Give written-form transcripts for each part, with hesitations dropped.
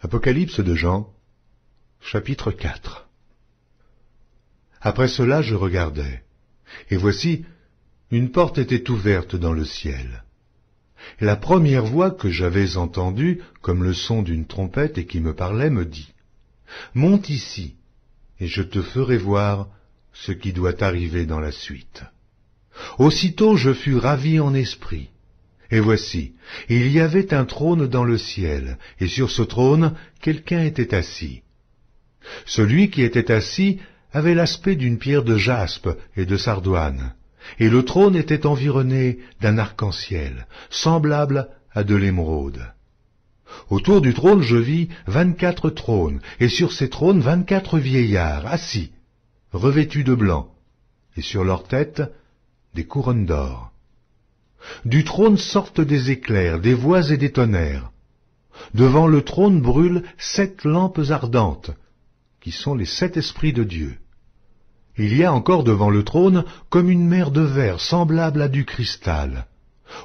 Apocalypse de Jean, chapitre 4. Après cela je regardai, et voici, une porte était ouverte dans le ciel. Et la première voix que j'avais entendue, comme le son d'une trompette et qui me parlait, me dit, « Monte ici, et je te ferai voir ce qui doit arriver dans la suite. » Aussitôt je fus ravi en esprit. Et voici, il y avait un trône dans le ciel, et sur ce trône, quelqu'un était assis. Celui qui était assis avait l'aspect d'une pierre de jaspe et de sardoine, et le trône était environné d'un arc-en-ciel, semblable à de l'émeraude. Autour du trône je vis 24 trônes, et sur ces trônes 24 vieillards assis, revêtus de blanc, et sur leurs têtes des couronnes d'or. Du trône sortent des éclairs, des voix et des tonnerres. Devant le trône brûlent 7 lampes ardentes, qui sont les 7 esprits de Dieu. Il y a encore devant le trône comme une mer de verre semblable à du cristal.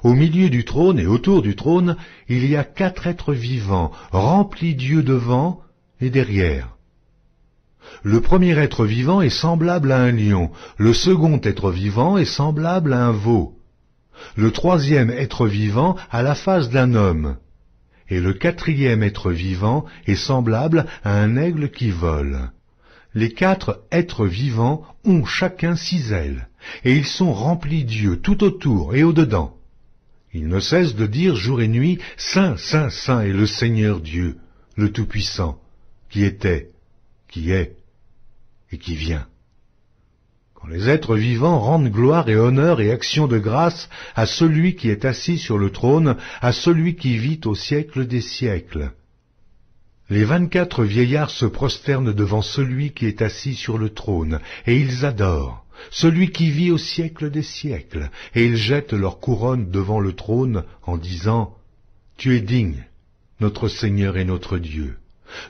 Au milieu du trône et autour du trône, il y a 4 êtres vivants, remplis d'yeux devant et derrière. Le premier être vivant est semblable à un lion, le second être vivant est semblable à un veau. Le troisième être vivant a la face d'un homme, et le quatrième être vivant est semblable à un aigle qui vole. Les 4 êtres vivants ont chacun 6 ailes, et ils sont remplis d'yeux tout autour et au-dedans. Ils ne cessent de dire jour et nuit, « Saint, Saint, Saint est le Seigneur Dieu, le Tout-Puissant, qui était, qui est et qui vient. » Quand les êtres vivants rendent gloire et honneur et action de grâce à celui qui est assis sur le trône, à celui qui vit au siècle des siècles. Les 24 vieillards se prosternent devant celui qui est assis sur le trône, et ils adorent, celui qui vit au siècle des siècles, et ils jettent leur couronne devant le trône en disant, « Tu es digne, notre Seigneur et notre Dieu,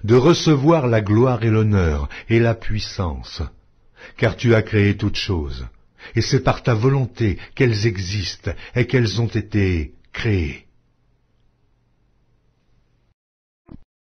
de recevoir la gloire et l'honneur et la puissance. Car tu as créé toutes choses, et c'est par ta volonté qu'elles existent et qu'elles ont été créées.